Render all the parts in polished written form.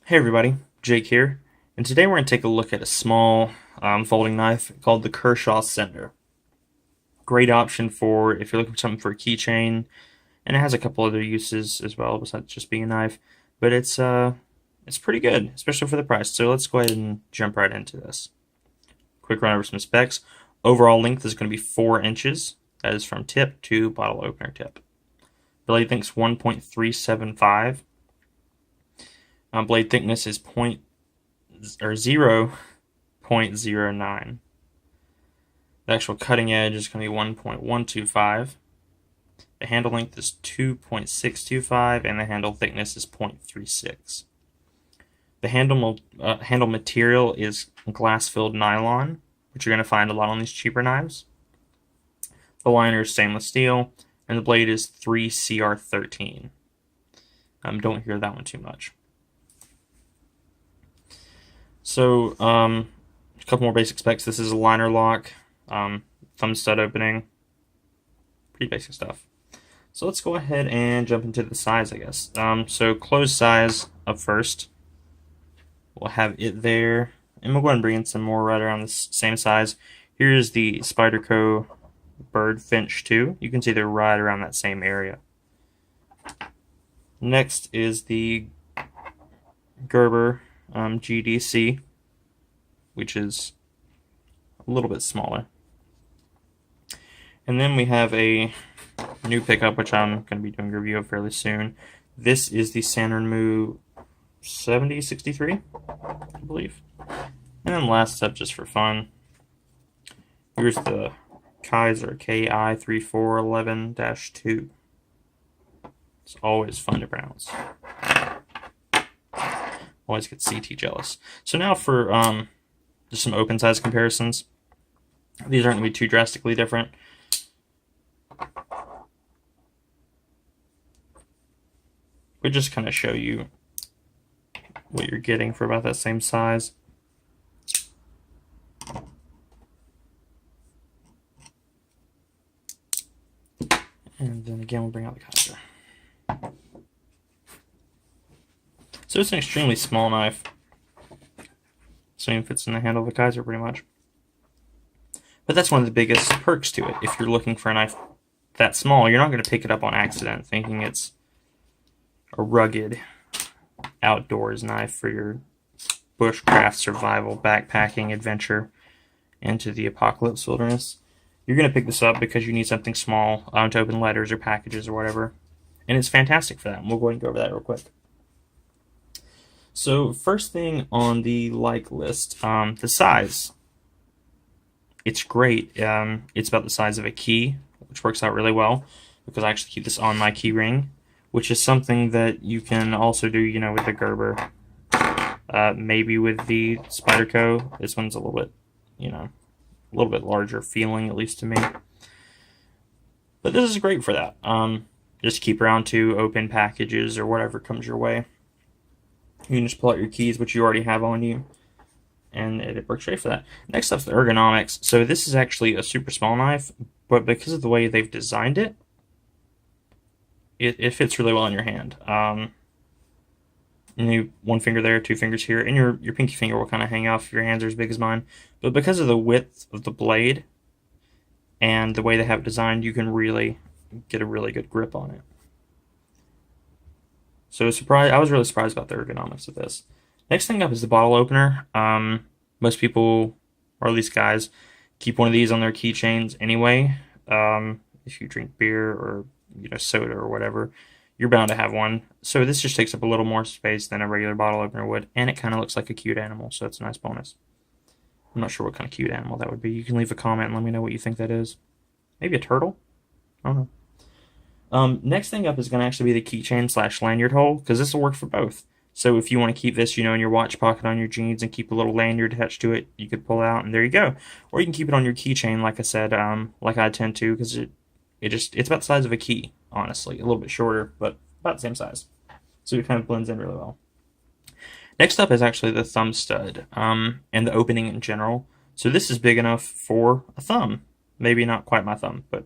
Hey everybody, Jake here, and today we're going to take a look at a small folding knife called the Kershaw Cinder. Great option for if you're looking for something for a keychain, and it has a couple other uses as well besides just being a knife, but it's pretty good, especially for the price. So let's go ahead and jump right into this. Quick run over some specs. Overall length is going to be 4 inches. That is from tip to bottle opener tip. Blade length is 1.375. Blade thickness is 0.09. The actual cutting edge is going to be 1.125. The handle length is 2.625, and the handle thickness is 0.36. The handle material is glass-filled nylon, which you're going to find a lot on these cheaper knives. The liner is stainless steel, and the blade is 3CR13. Don't hear that one too much. So, a couple more basic specs. This is a liner lock, thumb stud opening, pretty basic stuff. So let's go ahead and jump into the size, I guess. So closed size up first. We'll have it there, and we'll go ahead and bring in some more right around the same size. Here's the Spyderco Bird Finch 2. You can see they're right around that same area. Next is the Gerber GDC, which is a little bit smaller. And then we have a new pickup, which I'm going to be doing a review of fairly soon. This is the Saturn Move 7063, I believe. And then last up, just for fun, here's the Kaiser KI3411-2. It's always fun to pronounce. Always get CT jealous. So now for just some open size comparisons. These aren't going to be too drastically different. We just kind of show you what you're getting for about that same size. And then again, we'll bring out the Kaiser. So it's an extremely small knife. Same fits in the handle of the Kaiser pretty much. But that's one of the biggest perks to it. If you're looking for a knife that small, you're not going to pick it up on accident thinking it's a rugged outdoors knife for your bushcraft survival, backpacking adventure into the apocalypse wilderness. You're going to pick this up because you need something small to open letters or packages or whatever. And it's fantastic for that. And we'll go ahead and go over that real quick. So first thing on the like list, the size. It's great. It's about the size of a key, which works out really well because I actually keep this on my key ring, which is something that you can also do, with the Gerber. Maybe with the Spyderco. This one's a little bit, a little bit larger feeling, at least to me. But this is great for that. Just keep around to open packages or whatever comes your way. You can just pull out your keys, which you already have on you, and it works great for that. Next up is the ergonomics. So this is actually a super small knife, but because of the way they've designed it, it fits really well in your hand. One finger there, 2 fingers here, and your pinky finger will kind of hang off if your hands are as big as mine. But because of the width of the blade and the way they have it designed, you can really get a really good grip on it. So I was really surprised about the ergonomics of this. Next thing up is the bottle opener. Most people, or at least guys, keep one of these on their keychains anyway. If you drink beer or soda or whatever, you're bound to have one. So this just takes up a little more space than a regular bottle opener would, and it kind of looks like a cute animal, so it's a nice bonus. I'm not sure what kind of cute animal that would be. You can leave a comment and let me know what you think that is. Maybe a turtle? I don't know. Next thing up is going to actually be the keychain / lanyard hole, because this will work for both. So if you want to keep this, in your watch pocket on your jeans and keep a little lanyard attached to it, you could pull out and there you go. Or you can keep it on your keychain, like I said, like I tend to, because it's about the size of a key, honestly. A little bit shorter, but about the same size. So it kind of blends in really well. Next up is actually the thumb stud, and the opening in general. So this is big enough for a thumb. Maybe not quite my thumb, but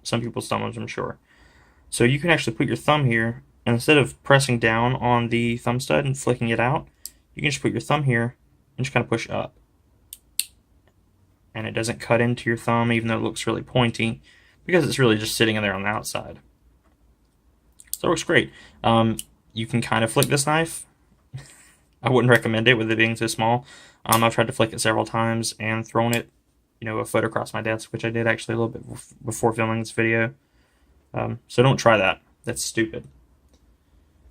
some people's thumbs, I'm sure. So you can actually put your thumb here And instead of pressing down on the thumb stud and flicking it out, you can just put your thumb here and just kind of push up. And it doesn't cut into your thumb, even though it looks really pointy, because it's really just sitting in there on the outside. So it works great. You can kind of flick this knife. I wouldn't recommend it with it being so small. I've tried to flick it several times and thrown it, a foot across my desk, which I did actually a little bit before filming this video. So don't try that. That's stupid.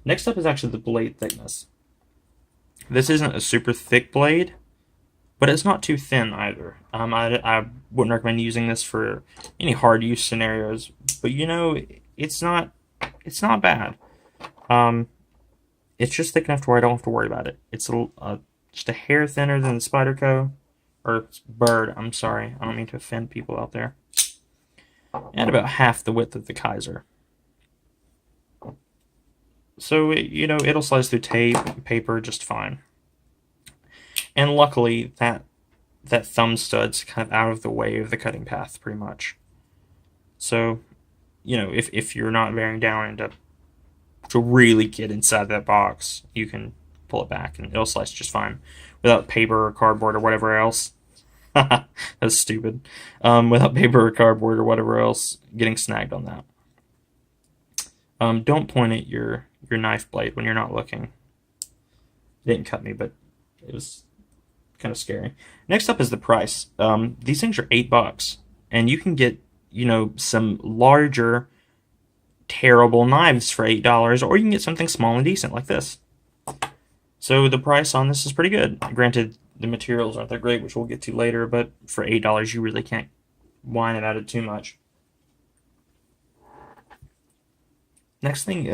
Next up is actually the blade thickness. This isn't a super thick blade, but it's not too thin either. I wouldn't recommend using this for any hard use scenarios, but it's not bad. It's just thick enough to where I don't have to worry about it. It's just a hair thinner than the Spyderco, or Bird, I'm sorry. I don't mean to offend people out there. And about half the width of the Kaiser. So, it'll slice through tape, paper just fine. And luckily, that thumb stud's kind of out of the way of the cutting path, pretty much. So, if you're not bearing down and to really get inside that box, you can pull it back and it'll slice just fine without paper or cardboard or whatever else. That's stupid. Without paper or cardboard or whatever else getting snagged on that. Don't point at your knife blade when you're not looking. It didn't cut me, but it was kind of scary. Next up is the price. These things are $8, and you can get some larger, terrible knives for $8, or you can get something small and decent like this. So the price on this is pretty good. Granted, the materials aren't that great, which we'll get to later, but for $8, you really can't whine about it too much. Next thing,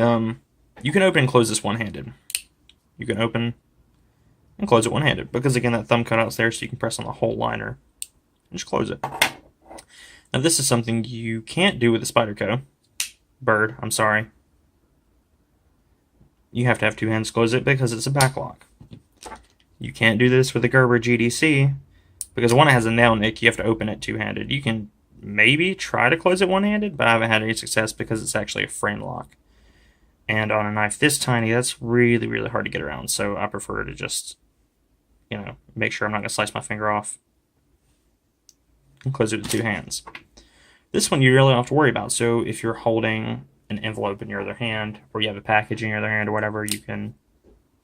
you can open and close this one-handed. You can open and close it one-handed, because again, that thumb cutout's there, so you can press on the whole liner and just close it. Now this is something you can't do with the Spyderco. Bird, I'm sorry. You have to have two hands to close it because it's a backlock. You can't do this with the Gerber GDC because one has a nail nick. You have to open it two-handed. You can maybe try to close it one-handed, but I haven't had any success because it's actually a frame lock. And on a knife this tiny, that's really, really hard to get around. So I prefer to just, make sure I'm not going to slice my finger off and close it with two hands. This one you really don't have to worry about. So if you're holding an envelope in your other hand, or you have a package in your other hand or whatever, you can,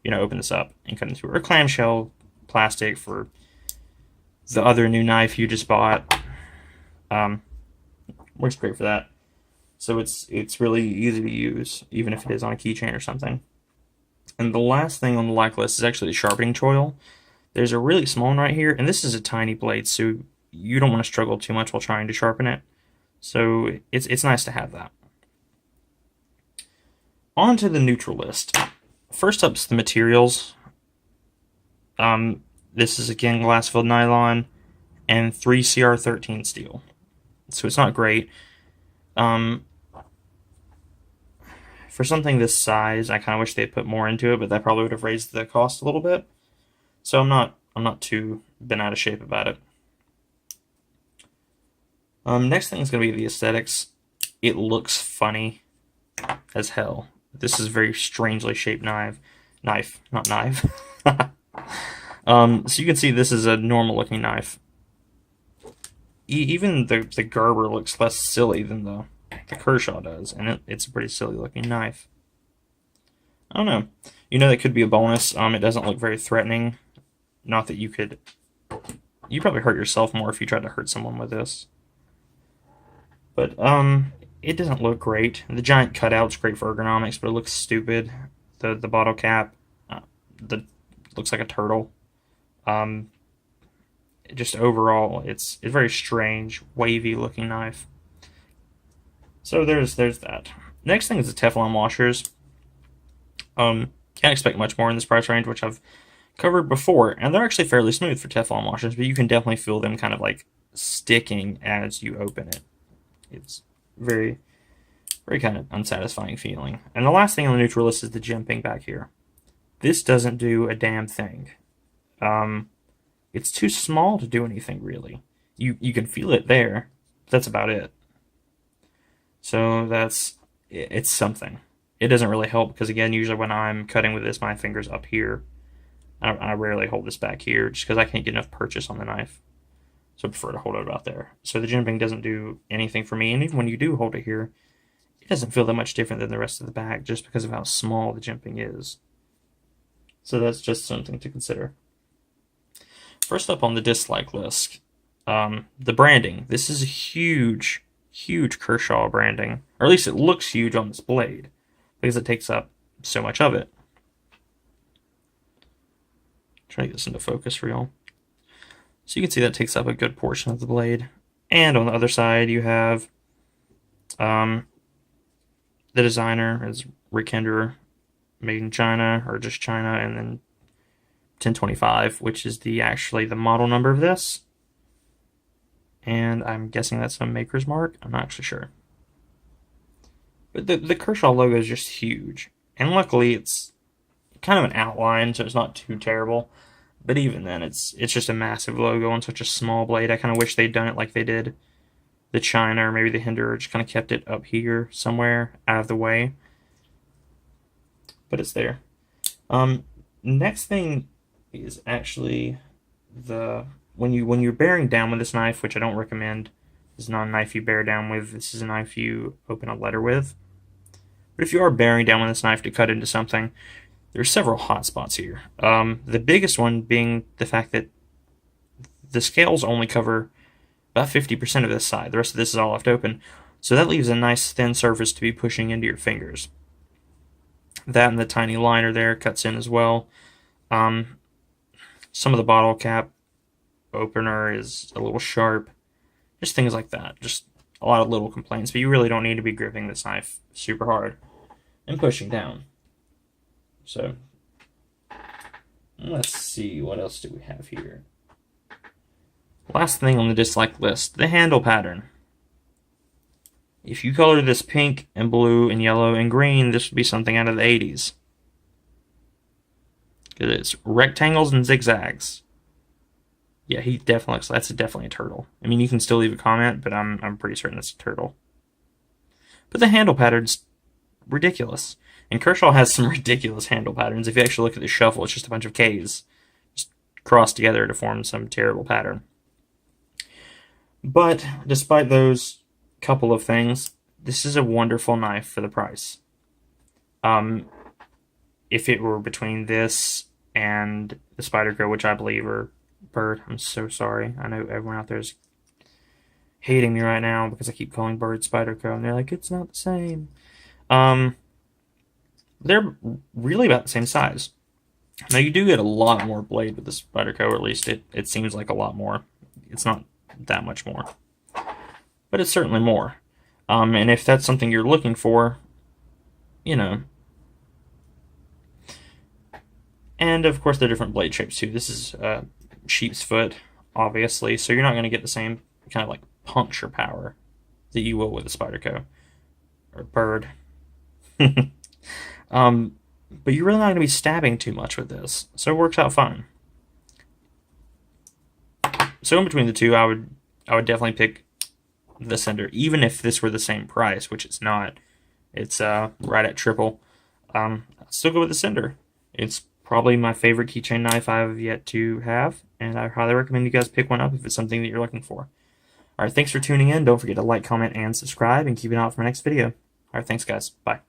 open this up and cut into it. Or clamshell plastic for the other new knife you just bought. Works great for that. So it's really easy to use, even if it is on a keychain or something. And the last thing on the like list is actually the sharpening choil. There's a really small one right here, and this is a tiny blade, so you don't want to struggle too much while trying to sharpen it. So it's nice to have that. On to the neutral list. First up is the materials. This is again glass-filled nylon and 3CR13 steel. So it's not great. For something this size, I kind of wish they'd put more into it, but that probably would have raised the cost a little bit. So I'm not too bent out of shape about it. Next thing is going to be the aesthetics. It looks funny as hell. This is a very strangely shaped knife, not knife. So you can see this is a normal looking knife. Even the Gerber looks less silly than the Kershaw does, and it's a pretty silly looking knife. I don't know. That could be a bonus. It doesn't look very threatening. Not that you probably hurt yourself more if you tried to hurt someone with this. But it doesn't look great. The giant cutout's great for ergonomics, but it looks stupid. The bottle cap looks like a turtle. Just overall, it's a very strange, wavy looking knife. So there's that. Next thing is the Teflon washers. Can't expect much more in this price range, which I've covered before, and they're actually fairly smooth for Teflon washers, but you can definitely feel them kind of like sticking as you open it. It's very, very kind of unsatisfying feeling. And the last thing on the neutral list is the jimping back here. This doesn't do a damn thing. It's too small to do anything really. You can feel it there. But that's about it. So it's something. it doesn't really help because, again, usually when I'm cutting with this, my finger's up here. I rarely hold this back here just because I can't get enough purchase on the knife. So I prefer to hold it about there. So the jimping doesn't do anything for me. And even when you do hold it here, it doesn't feel that much different than the rest of the bag just because of how small the jimping is. So that's just something to consider. First up on the dislike list, the branding. This is a huge, huge Kershaw branding. Or at least it looks huge on this blade because it takes up so much of it. Try to get this into focus for y'all. So you can see that takes up a good portion of the blade. And on the other side, you have the designer is Rick Hinderer, made in China, or just China, and then 1025, which is actually the model number of this. And I'm guessing that's a maker's mark. I'm not actually sure. But the Kershaw logo is just huge. And luckily, it's kind of an outline, so it's not too terrible. But even then, it's just a massive logo on such a small blade. I kind of wish they'd done it like they did the China, or maybe the Hinderer, just kind of kept it up here somewhere out of the way. But it's there. Next thing is actually when you're bearing down with this knife, which I don't recommend. This is not a knife you bear down with. This is a knife you open a letter with. But if you are bearing down with this knife to cut into something, there's several hot spots here. The biggest one being the fact that the scales only cover about 50% of this side. The rest of this is all left open. So that leaves a nice thin surface to be pushing into your fingers. That and the tiny liner there cuts in as well. Some of the bottle cap opener is a little sharp. Just things like that. Just a lot of little complaints. But you really don't need to be gripping this knife super hard and pushing down. So, let's see, what else do we have here? Last thing on the dislike list, the handle pattern. If you color this pink and blue and yellow and green, this would be something out of the 80s. It's rectangles and zigzags. Yeah, he definitely looks, that's definitely a turtle. I mean, you can still leave a comment, but I'm pretty certain it's a turtle. But the handle pattern's ridiculous. And Kershaw has some ridiculous handle patterns. If you actually look at the shuffle, it's just a bunch of Ks just crossed together to form some terrible pattern. But despite those couple of things, this is a wonderful knife for the price. If it were between this and the Spyderco, which I believe are Bird, I'm so sorry. I know everyone out there is hating me right now because I keep calling Bird Spyderco, and they're like, it's not the same. They're really about the same size. Now, you do get a lot more blade with the Spyderco, or at least it seems like a lot more. It's not that much more, but it's certainly more. And if that's something you're looking for, you know. And, of course, they're different blade shapes, too. This is sheep's foot, obviously, so you're not going to get the same kind of, like, puncture power that you will with a Spyderco. Or Bird. But you're really not going to be stabbing too much with this, so it works out fine. So in between the two, I would definitely pick the Cinder, even if this were the same price, which it's not. It's right at triple. I'd still go with the Cinder. It's probably my favorite keychain knife I've yet to have, and I highly recommend you guys pick one up if it's something that you're looking for. Alright, thanks for tuning in. Don't forget to like, comment, and subscribe, and keep an eye out for my next video. Alright, thanks guys. Bye.